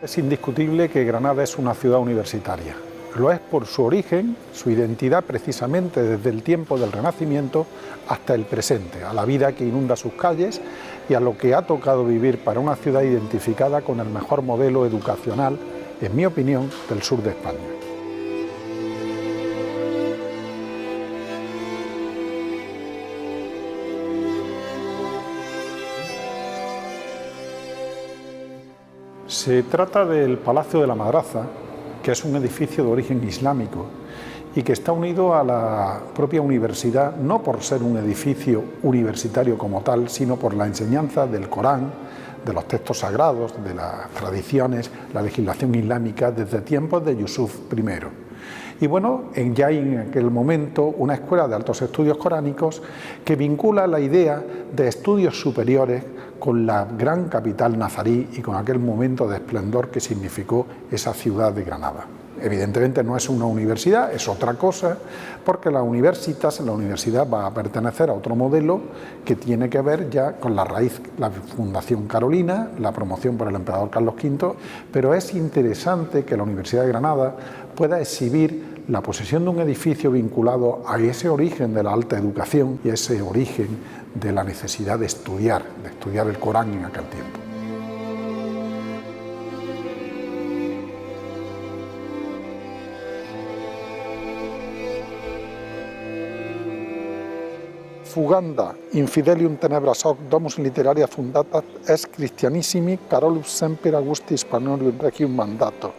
Es indiscutible que Granada es una ciudad universitaria. Lo es por su origen, su identidad precisamente desde el tiempo del Renacimiento hasta el presente, a la vida que inunda sus calles y a lo que ha tocado vivir para una ciudad identificada con el mejor modelo educacional, en mi opinión, del sur de España. Se trata del Palacio de la Madraza, que es un edificio de origen islámico y que está unido a la propia universidad, no por ser un edificio universitario como tal, sino por la enseñanza del Corán, de los textos sagrados, de las tradiciones, la legislación islámica desde tiempos de Yusuf I. Y bueno, ya hay en aquel momento una escuela de altos estudios coránicos que vincula la idea de estudios superiores con la gran capital nazarí y con aquel momento de esplendor que significó esa ciudad de Granada. Evidentemente no es una universidad, es otra cosa, porque la universidad va a pertenecer a otro modelo que tiene que ver ya con la raíz, la Fundación Carolina, la promoción por el emperador Carlos V, pero es interesante que la Universidad de Granada pueda exhibir la posesión de un edificio vinculado a ese origen de la alta educación y ese origen de la necesidad de estudiar el Corán en aquel tiempo. Fuganda infidelium tenebras hoc domus literaria fundatat est Christianissimi Carolus semper Augusti Hispaniolum Regium mandato,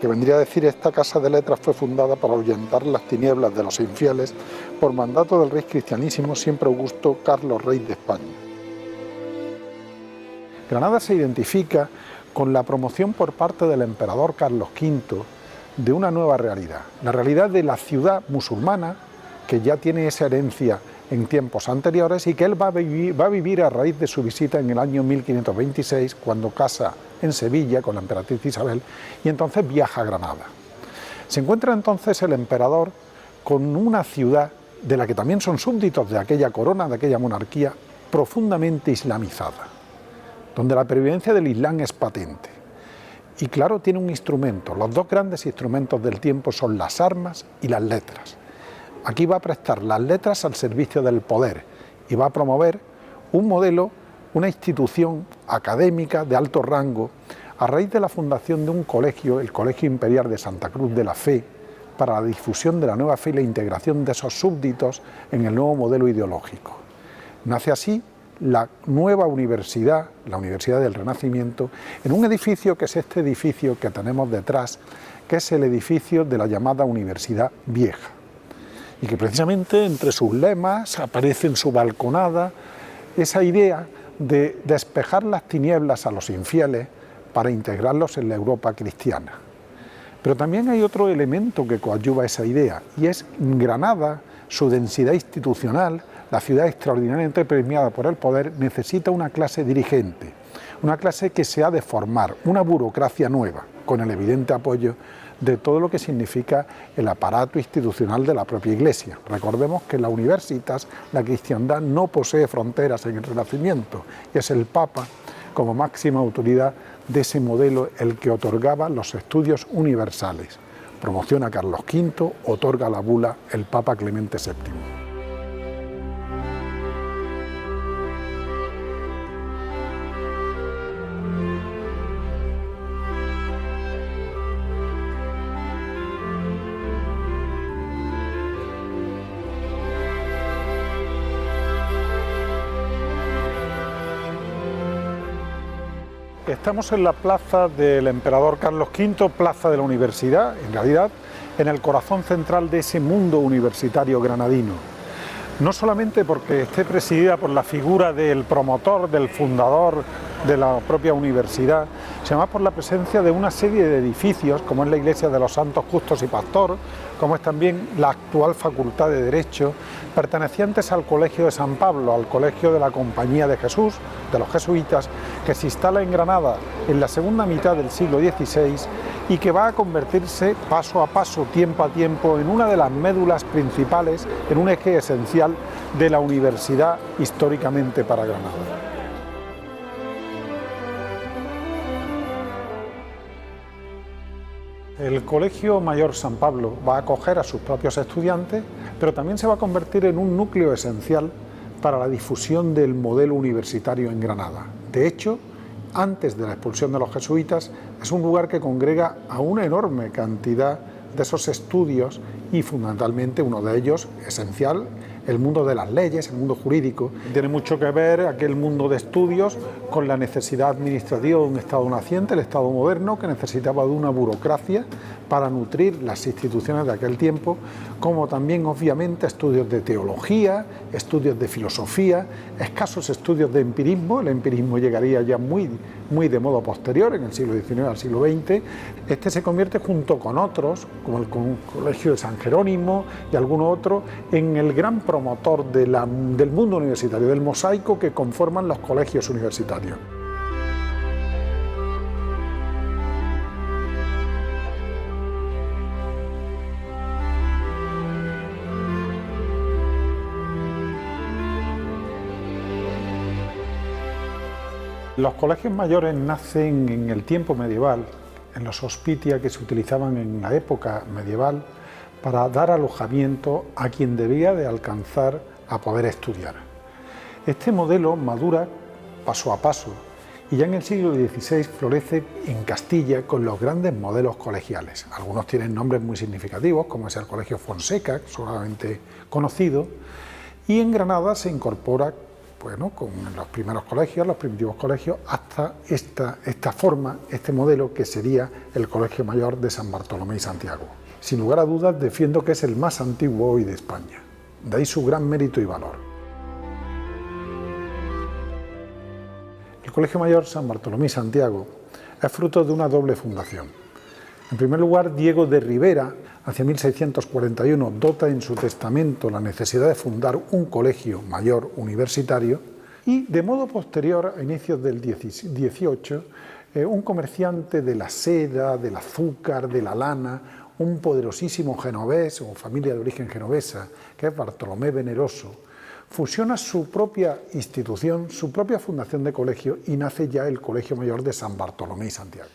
que vendría a decir: esta casa de letras fue fundada para ahuyentar las tinieblas de los infieles por mandato del rey cristianísimo siempre Augusto Carlos, rey de España. Granada se identifica con la promoción por parte del emperador Carlos V de una nueva realidad, la realidad de la ciudad musulmana, que ya tiene esa herencia en tiempos anteriores y que él va a vivir a raíz de su visita en el año 1526, cuando casa en Sevilla con la emperatriz Isabel y entonces viaja a Granada. Se encuentra entonces el emperador con una ciudad de la que también son súbditos de aquella corona, de aquella monarquía, profundamente islamizada, donde la pervivencia del Islam es patente. Y claro, tiene un instrumento, los dos grandes instrumentos del tiempo son las armas y las letras. Aquí va a prestar las letras al servicio del poder y va a promover un modelo, una institución académica de alto rango a raíz de la fundación de un colegio, el Colegio Imperial de Santa Cruz de la Fe, para la difusión de la nueva fe y la integración de esos súbditos en el nuevo modelo ideológico. Nace así la nueva universidad, la Universidad del Renacimiento, en un edificio que es este edificio que tenemos detrás, que es el edificio de la llamada Universidad Vieja, y que precisamente entre sus lemas aparece en su balconada esa idea de despejar las tinieblas a los infieles para integrarlos en la Europa cristiana. Pero también hay otro elemento que coadyuva esa idea, y es Granada, su densidad institucional, la ciudad extraordinariamente premiada por el poder, necesita una clase dirigente, una clase que se ha de formar, una burocracia nueva, con el evidente apoyo de todo lo que significa el aparato institucional de la propia Iglesia. Recordemos que en la Universitas la cristiandad no posee fronteras en el Renacimiento y es el Papa, como máxima autoridad de ese modelo, el que otorgaba los estudios universales. Promociona a Carlos V, otorga la bula el Papa Clemente VII. Estamos en la plaza del emperador Carlos V, plaza de la universidad, en realidad, en el corazón central de ese mundo universitario granadino. No solamente porque esté presidida por la figura del promotor, del fundador de la propia universidad, sino más por la presencia de una serie de edificios, como es la Iglesia de los Santos Justos y Pastor, como es también la actual Facultad de Derecho, pertenecientes al Colegio de San Pablo, al Colegio de la Compañía de Jesús, de los jesuitas, que se instala en Granada en la segunda mitad del siglo XVI y que va a convertirse paso a paso, tiempo a tiempo, en una de las médulas principales, en un eje esencial de la universidad históricamente para Granada. El Colegio Mayor San Pablo va a acoger a sus propios estudiantes, pero también se va a convertir en un núcleo esencial para la difusión del modelo universitario en Granada. De hecho, antes de la expulsión de los jesuitas, es un lugar que congrega a una enorme cantidad de esos estudios y fundamentalmente uno de ellos esencial, el mundo de las leyes, el mundo jurídico. Tiene mucho que ver aquel mundo de estudios con la necesidad administrativa de un Estado naciente, el Estado moderno, que necesitaba de una burocracia para nutrir las instituciones de aquel tiempo, como también obviamente estudios de teología, estudios de filosofía, escasos estudios de empirismo. El empirismo llegaría ya muy de modo posterior, en el siglo XIX al siglo XX. Este se convierte junto con otros, como el Colegio de San Jerónimo y alguno otro, en el gran promotor del mundo universitario, del mosaico que conforman los colegios universitarios. Los colegios mayores nacen en el tiempo medieval, en los hospitia que se utilizaban en la época medieval para dar alojamiento a quien debía de alcanzar a poder estudiar. Este modelo madura paso a paso y ya en el siglo XVI florece en Castilla con los grandes modelos colegiales. Algunos tienen nombres muy significativos, como es el Colegio Fonseca, solamente conocido, y en Granada se incorpora con los primeros colegios, los primitivos colegios, hasta esta forma, este modelo que sería el Colegio Mayor de San Bartolomé y Santiago. Sin lugar a dudas, defiendo que es el más antiguo hoy de España. De ahí su gran mérito y valor. El Colegio Mayor San Bartolomé y Santiago es fruto de una doble fundación. En primer lugar, Diego de Rivera, hacia 1641, dota en su testamento la necesidad de fundar un colegio mayor universitario y, de modo posterior, a inicios del XVIII, un comerciante de la seda, del azúcar, de la lana, un poderosísimo genovés o familia de origen genovesa, que es Bartolomé Veneroso, fusiona su propia institución, su propia fundación de colegio y nace ya el Colegio Mayor de San Bartolomé y Santiago.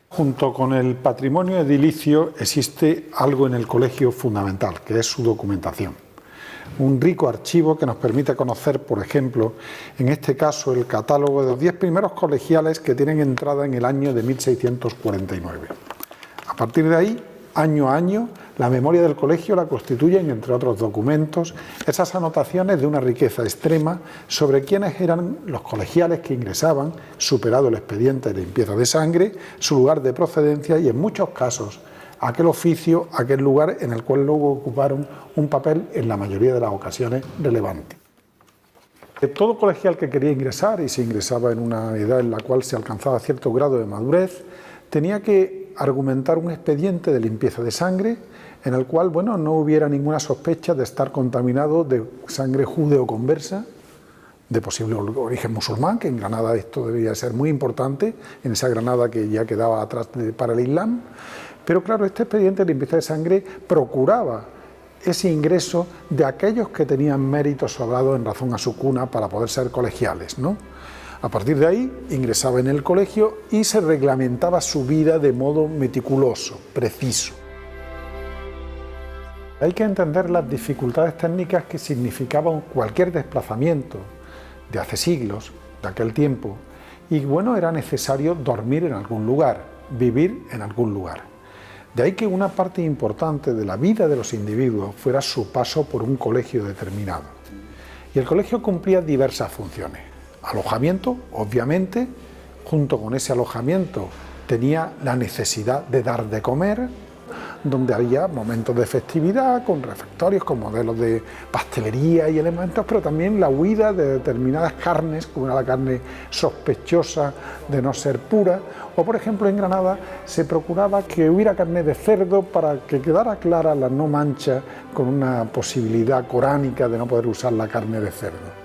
Junto con el patrimonio edilicio existe algo en el colegio fundamental, que es su documentación. Un rico archivo que nos permite conocer, por ejemplo, en este caso, el catálogo de los 10 primeros colegiales que tienen entrada en el año de 1649. A partir de ahí, año a año, la memoria del colegio la constituyen, entre otros documentos, esas anotaciones de una riqueza extrema sobre quiénes eran los colegiales que ingresaban, superado el expediente de limpieza de sangre, su lugar de procedencia y, en muchos casos, aquel oficio, aquel lugar en el cual luego ocuparon un papel, en la mayoría de las ocasiones, relevante. Todo colegial que quería ingresar, y se ingresaba en una edad en la cual se alcanzaba cierto grado de madurez, tenía que argumentar un expediente de limpieza de sangre en el cual no hubiera ninguna sospecha de estar contaminado de sangre judeo-conversa, de posible origen musulmán, que en Granada esto debía ser muy importante, en esa Granada que ya quedaba atrás para el Islam. Pero claro, este expediente de limpieza de sangre procuraba ese ingreso de aquellos que tenían méritos sobrados en razón a su cuna para poder ser colegiales, ¿no? A partir de ahí ingresaba en el colegio y se reglamentaba su vida de modo meticuloso, preciso. Hay que entender las dificultades técnicas que significaban cualquier desplazamiento de hace siglos, de aquel tiempo, y era necesario dormir en algún lugar, vivir en algún lugar. De ahí que una parte importante de la vida de los individuos fuera su paso por un colegio determinado. Y el colegio cumplía diversas funciones. Alojamiento, obviamente, junto con ese alojamiento tenía la necesidad de dar de comer, donde había momentos de festividad, con refectorios, con modelos de pastelería y elementos, pero también la huida de determinadas carnes, como era la carne sospechosa de no ser pura, o por ejemplo en Granada se procuraba que hubiera carne de cerdo para que quedara clara la no mancha, con una posibilidad coránica de no poder usar la carne de cerdo.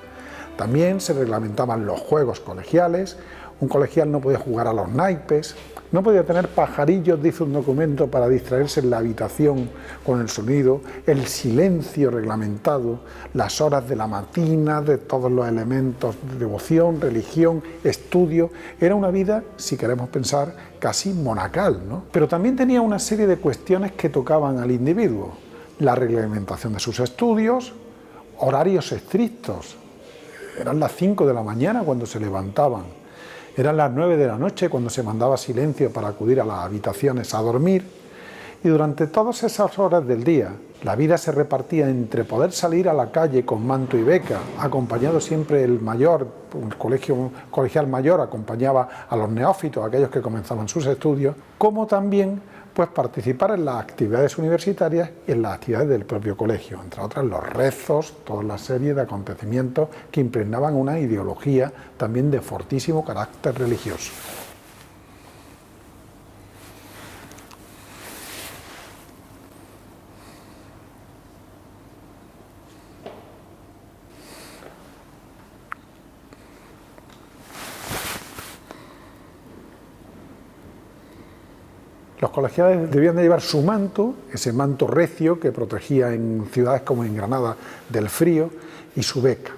También se reglamentaban los juegos colegiales, Un colegial no podía jugar a los naipes, no podía tener pajarillos, dice un documento, para distraerse en la habitación con el sonido, el silencio reglamentado, las horas de la matina, de todos los elementos de devoción, religión, estudio. Era una vida, si queremos pensar, casi monacal, ¿no? Pero también tenía una serie de cuestiones que tocaban al individuo. La reglamentación de sus estudios, horarios estrictos. Eran las 5 de la mañana cuando se levantaban. Eran las 9 de la noche cuando se mandaba silencio para acudir a las habitaciones a dormir, y durante todas esas horas del día la vida se repartía entre poder salir a la calle con manto y beca, acompañado siempre el mayor, un colegial mayor acompañaba a los neófitos, aquellos que comenzaban sus estudios, como también pues participar en las actividades universitarias y en las actividades del propio colegio, entre otras los rezos, toda la serie de acontecimientos que impregnaban una ideología también de fortísimo carácter religioso. Los colegiales debían de llevar su manto, ese manto recio que protegía en ciudades como en Granada del frío, y su beca.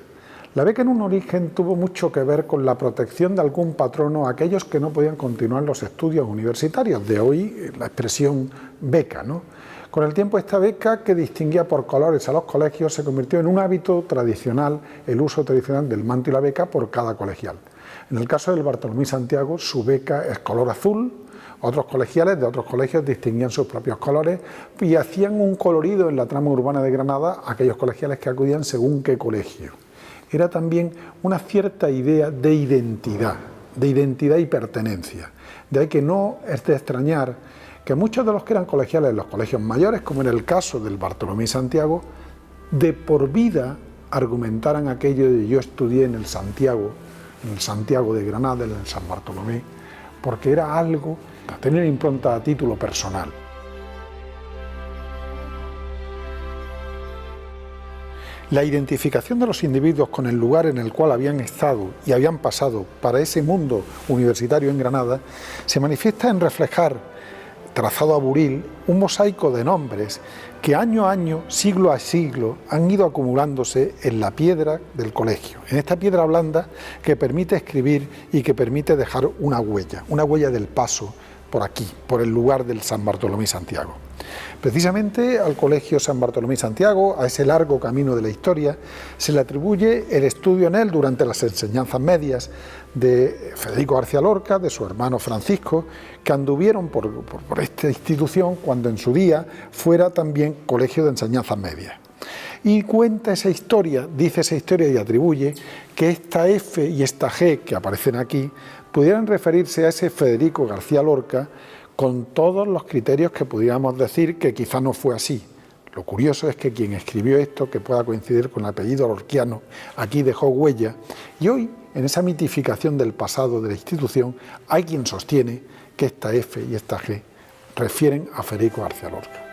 La beca en un origen tuvo mucho que ver con la protección de algún patrono a aquellos que no podían continuar los estudios universitarios, de hoy la expresión beca, ¿no? Con el tiempo esta beca, que distinguía por colores a los colegios, se convirtió en un hábito tradicional, el uso tradicional del manto y la beca por cada colegial. En el caso del Bartolomé Santiago, su beca es color azul. Otros colegiales de otros colegios distinguían sus propios colores y hacían un colorido en la trama urbana de Granada a aquellos colegiales que acudían según qué colegio. Era también una cierta idea de identidad y pertenencia. De ahí que no es de extrañar que muchos de los que eran colegiales en los colegios mayores, como era el caso del Bartolomé Santiago, de por vida argumentaran aquello de yo estudié en el Santiago de Granada, en el San Bartolomé, porque era algo a tener impronta a título personal. La identificación de los individuos con el lugar en el cual habían estado y habían pasado para ese mundo universitario en Granada se manifiesta en reflejar, trazado a buril, un mosaico de nombres que año a año, siglo a siglo, han ido acumulándose en la piedra del colegio, en esta piedra blanda que permite escribir y que permite dejar una huella del paso por aquí, por el lugar del San Bartolomé Santiago. Precisamente al Colegio San Bartolomé Santiago, a ese largo camino de la historia, se le atribuye el estudio en él durante las enseñanzas medias de Federico García Lorca, de su hermano Francisco, que anduvieron por esta institución cuando en su día fuera también colegio de enseñanzas medias. Y cuenta esa historia, dice esa historia y atribuye que esta F y esta G que aparecen aquí pudieran referirse a ese Federico García Lorca con todos los criterios que pudiéramos decir que quizá no fue así. Lo curioso es que quien escribió esto, que pueda coincidir con el apellido lorquiano, aquí dejó huella, y hoy, en esa mitificación del pasado de la institución, hay quien sostiene que esta F y esta G refieren a Federico García Lorca.